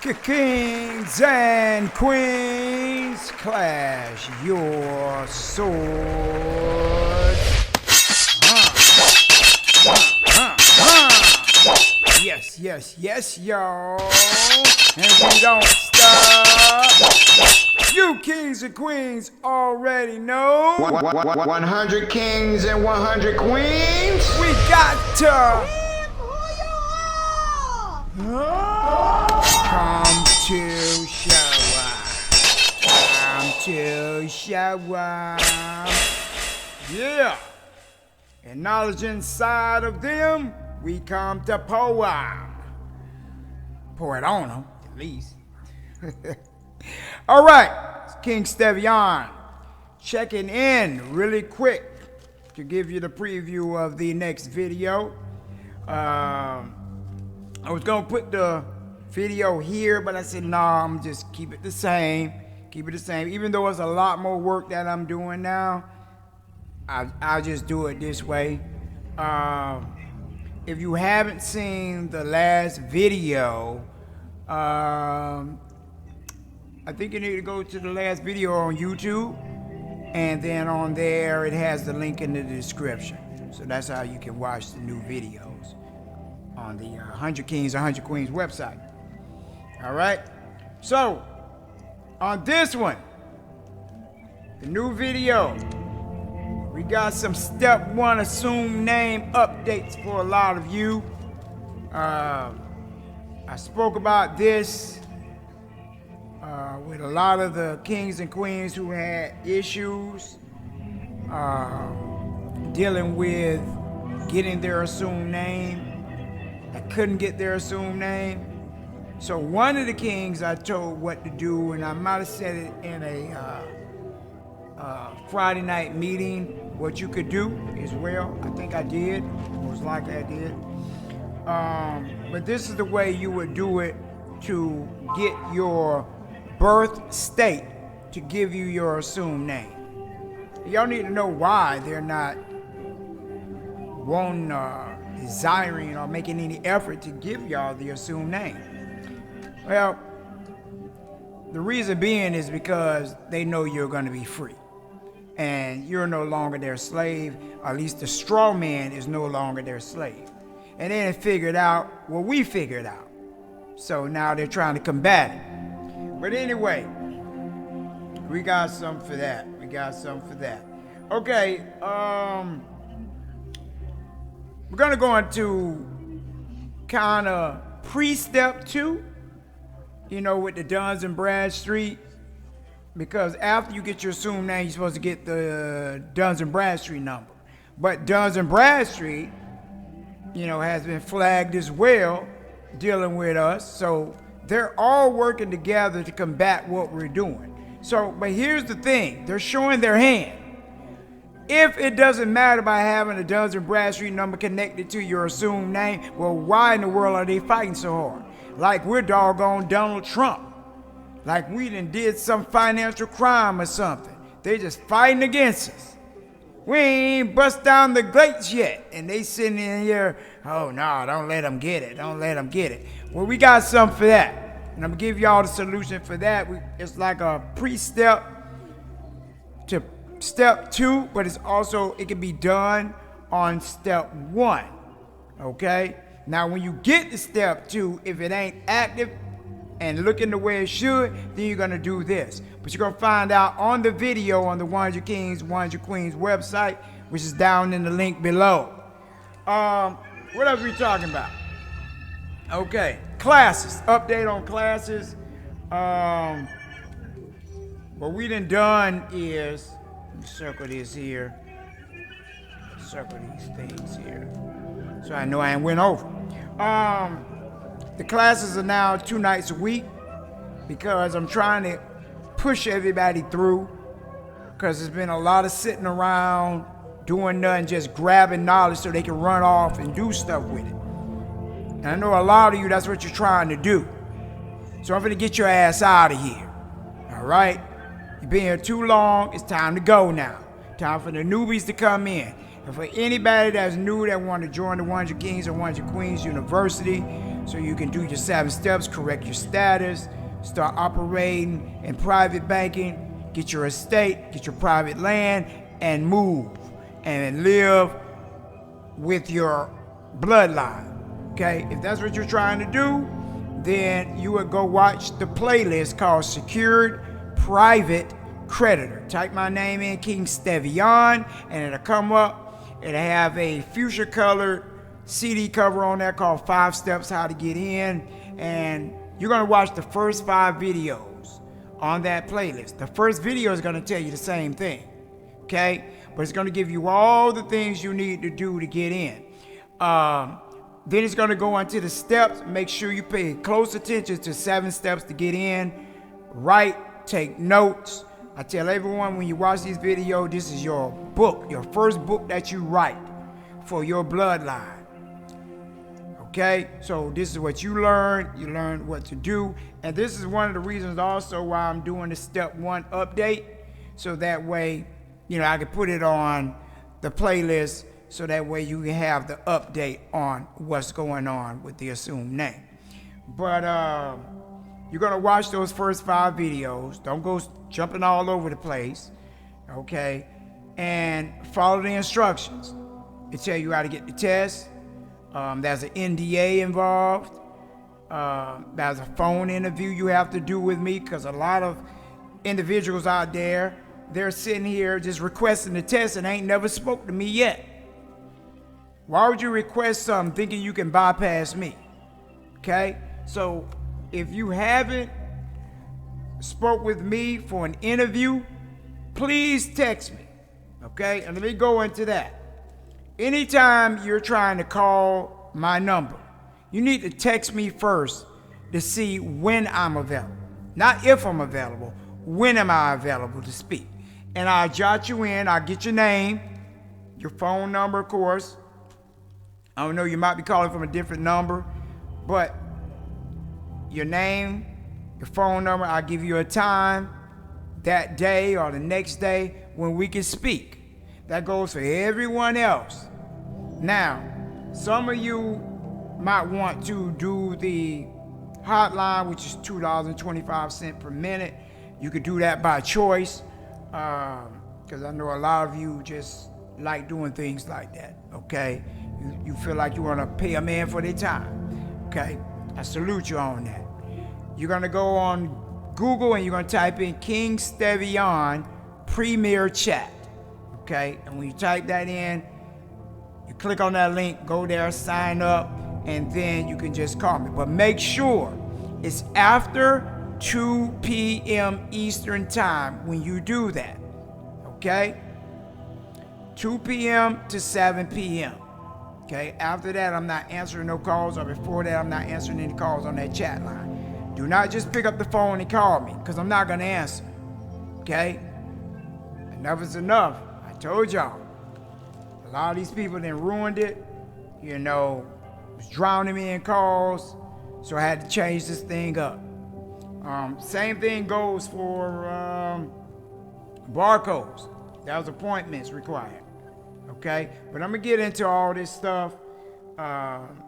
Kings and queens, clash your swords. Yes, yes, yes, y'all. And we don't stop. You kings and queens already know. 100 kings and 100 queens. We got to come to show up. Come to show up. Yeah. And knowledge inside of them, we come to pour on. Pour it on them, at least. All right, it's King Stevian checking in really quick to give you the preview of the next video. I was gonna put the video here, but I said, no, I'm just keep it the same. Keep it the same. Even though it's a lot more work that I'm doing now, I'll just do it this way. If you haven't seen the last video, I think you need to go to the last video on YouTube, and then on there it has the link in the description. So that's how you can watch the new videos on the 100 Kings, 100 Queens website. All right. So on this one, the new video, we got some step 1 assumed name updates for a lot of you. I spoke about this with a lot of the kings and queens who had issues dealing with getting their assumed name. I couldn't get their assumed name. So one of the kings I told what to do, and I might have said it in a Friday night meeting, what you could do as well. I think I did, most likely I did. But this is the way you would do it to get your birth state to give you your assumed name. Y'all need to know why they're not desiring or making any effort to give y'all the assumed name. Well, the reason being is because they know you're going to be free. And you're no longer their slave, or at least the straw man is no longer their slave. And then they figured out what we figured out. So now they're trying to combat it. But anyway, we got something for that. We got something for that. Okay, we're gonna go into kind of pre-step 2, you know, with the Dun Bradstreet. Because after you get your assumed name, you're supposed to get the Dun Bradstreet number. But Dun Bradstreet, you know, has been flagged as well, dealing with us. So they're all working together to combat what we're doing. So, but here's the thing, they're showing their hand. If it doesn't matter by having a Dun Bradstreet number connected to your assumed name, well, why in the world are they fighting so hard? Like we're doggone Donald Trump. Like we done did some financial crime or something. They just fighting against us. We ain't bust down the gates yet. And they sitting in here, oh no, don't let them get it. Don't let them get it. Well, we got something for that. And I'm gonna give y'all the solution for that. It's like a pre-step to step 2, but it's also, it can be done on step 1, okay? Now, when you get to step 2, if it ain't active and looking the way it should, then you're gonna do this. But you're gonna find out on the video on the 100 Kings, 100 Queens website, which is down in the link below. What else are we talking about? Okay, classes, update on classes. What we done is, let me circle this here, circle these things here, so I know I ain't went over. The classes are now 2 nights a week because I'm trying to push everybody through, because there's been a lot of sitting around doing nothing, just grabbing knowledge so they can run off and do stuff with it. And I know a lot of you, that's what you're trying to do. So I'm gonna get your ass out of here. All right? You've been here too long. It's time to go now. Time for the newbies to come in. And for anybody that's new that want to join the 100 Kings or 100 Queens University, so you can do your 7 steps, correct your status, start operating in private banking, get your estate, get your private land, and move and live with your bloodline. Okay, if that's what you're trying to do, then you would go watch the playlist called Secured Private Creditor. Type my name in, King Stevian, and it'll come up. It'll have a fuchsia colored CD cover on there called 5 Steps How to Get In, and you're gonna watch the first 5 videos on that playlist. The first video is gonna tell you the same thing, okay? But it's gonna give you all the things you need to do to get in. Then it's gonna go into the steps. Make sure you pay close attention to 7 steps to get in. Write, take notes. I tell everyone when you watch this video, this is your book, your first book that you write for your bloodline. Okay, so this is what you learn what to do. And this is one of the reasons also why I'm doing the step 1 update. So that way, I can put it on the playlist, so that way you can have the update on what's going on with the assumed name. But you're gonna watch those first 5 videos. Don't go jumping all over the place, okay? And follow the instructions. It tell you how to get the test. There's an NDA involved. There's a phone interview you have to do with me, because a lot of individuals out there, they're sitting here just requesting the test and ain't never spoke to me yet. Why would you request something thinking you can bypass me? Okay? So if you haven't spoke with me for an interview, please text me. Okay? And let me go into that. Anytime you're trying to call my number, you need to text me first to see when I'm available. Not if I'm available, when am I available to speak. And I'll jot you in, I'll get your name, your phone number, of course. I don't know, you might be calling from a different number, but your name, your phone number, I'll give you a time that day or the next day when we can speak. That goes for everyone else. Now, some of you might want to do the hotline, which is $2.25 per minute. You could do that by choice, because I know a lot of you just like doing things like that, okay? You feel like you want to pay a man for their time, okay? I salute you on that. You're going to go on Google and you're going to type in King Stevian Premier Chat, okay? And when you type that in, you click on that link, go there, sign up, and then you can just call me. But make sure it's after 2 p.m. Eastern Time when you do that, okay? 2 p.m. to 7 p.m. Okay, after that, I'm not answering no calls, or before that, I'm not answering any calls on that chat line. Do not just pick up the phone and call me, because I'm not going to answer. Okay? Enough is enough. I told y'all. A lot of these people then ruined it. Was drowning me in calls, so I had to change this thing up. Same thing goes for barcodes. That was appointments required. Okay, but I'm gonna get into all this stuff,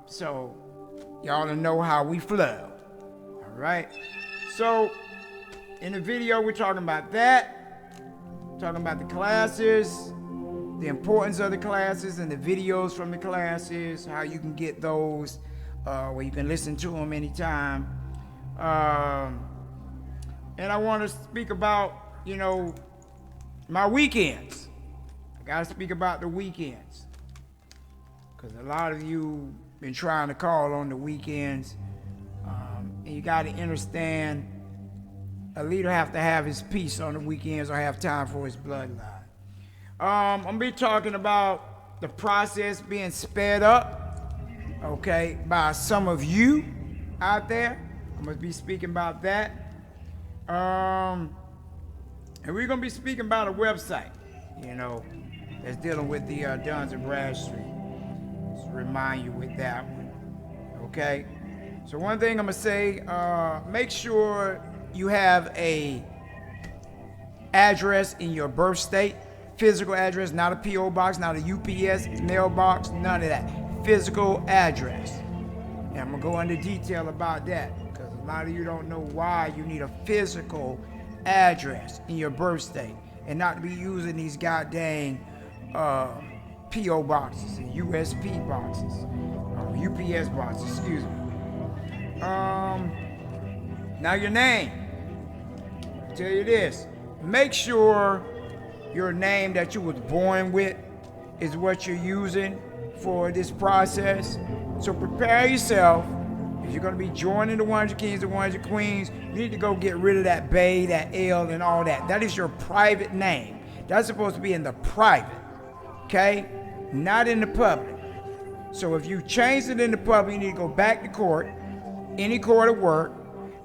so y'all to know how we flow. All right. So in the video, we're talking about that, talking about the classes, the importance of the classes, and the videos from the classes, how you can get those, where you can listen to them anytime. And I want to speak about, my weekends. I gotta speak about the weekends, because a lot of you been trying to call on the weekends, and you gotta understand, a leader have to have his peace on the weekends or have time for his bloodline. I'm gonna be talking about the process being sped up, okay, by some of you out there. I'm gonna be speaking about that, and we're gonna be speaking about a website, that's dealing with the Dun Bradstreet. Just remind you with that one, okay? So one thing I'm gonna say, make sure you have a address in your birth state, physical address, not a P.O. box, not a UPS mailbox, none of that. Physical address, And I'm gonna go into detail about that because a lot of you don't know why you need a physical address in your birth state and not to be using these goddamn P.O. boxes and USP boxes, UPS boxes, excuse me. Now your name. I'll tell you this. Make sure your name that you was born with is what you're using for this process. So prepare yourself. If you're going to be joining the 100 Kings and 100 Queens, you need to go get rid of that Bay, that L, and all that. That is your private name. That's supposed to be in the private, okay? Not in the public. So if you change it in the public, you need to go back to court, any court of work,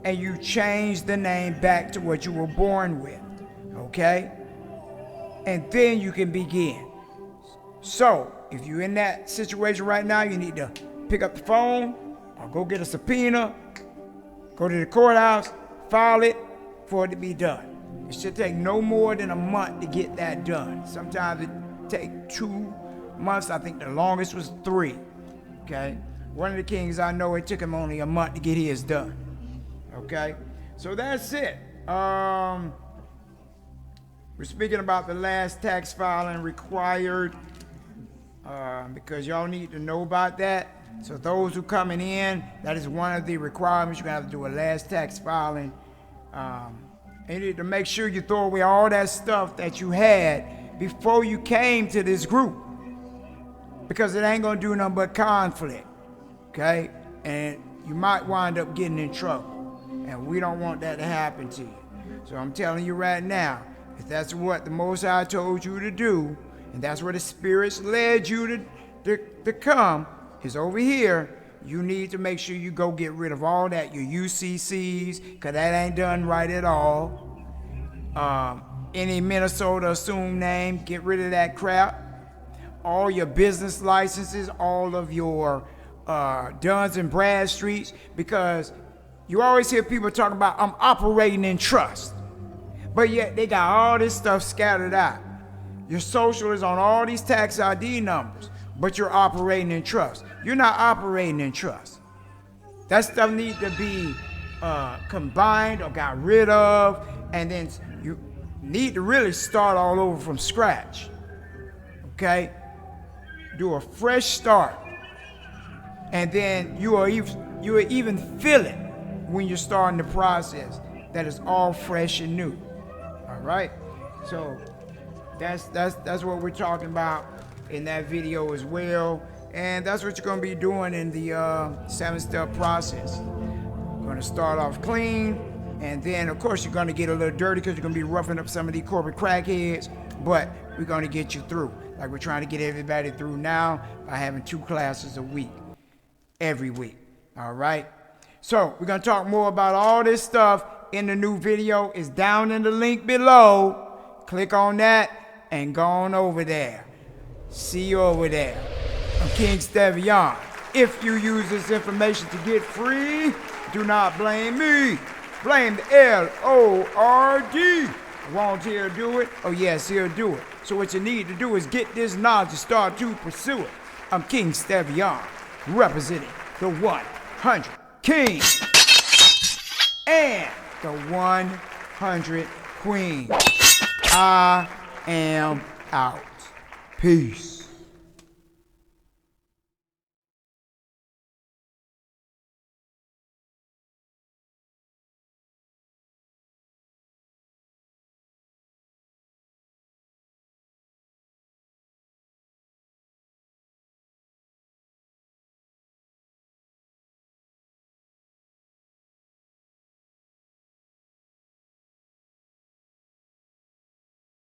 and you change the name back to what you were born with, okay? And then you can begin. So if you're in that situation right now, you need to pick up the phone or go get a subpoena, go to the courthouse, file it for it to be done. It should take no more than a month to get that done. Sometimes it takes 2 months. I think the longest was 3, okay? One of the kings I know, it took him only a month to get his done, okay? So that's it. We're speaking about the last tax filing required because y'all need to know about that. So those who coming in, that is one of the requirements. You're gonna have to do a last tax filing. And you need to make sure you throw away all that stuff that you had before you came to this group, because it ain't gonna do nothing but conflict, okay? And you might wind up getting in trouble, and we don't want that to happen to you. So I'm telling you right now, if that's what the Most High told you to do, and that's where the spirits led you to come, is over here. You need to make sure you go get rid of all that, your UCCs, because that ain't done right at all. Any Minnesota assumed name, get rid of that crap. All your business licenses, all of your Duns and Bradstreets, because you always hear people talking about, I'm operating in trust. But yet they got all this stuff scattered out. Your social is on all these tax ID numbers, but you're operating in trust. You're not operating in trust. That stuff needs to be combined or got rid of, and then you need to really start all over from scratch, okay? Do a fresh start, and then you will even feel it when you're starting the process that is all fresh and new. All right, so that's what we're talking about in that video as well, and that's what you're going to be doing in the 7-step process. You're going to start off clean, and then of course you're going to get a little dirty because you're going to be roughing up some of these corporate crackheads, but we're going to get you through, like we're trying to get everybody through now by having 2 classes a week, every week. All right, so we're going to talk more about all this stuff in the new video. Is down in the link below. Click on that and go on over there. See you over there. I'm King Stevian. If you use this information to get free, do not blame me. Blame the Lord. Won't he do it? Oh yes, he'll do it. So what you need to do is get this knowledge and start to pursue it. I'm King Stevian, representing the 100 Kings and the 100 Queens. I am out. Peace.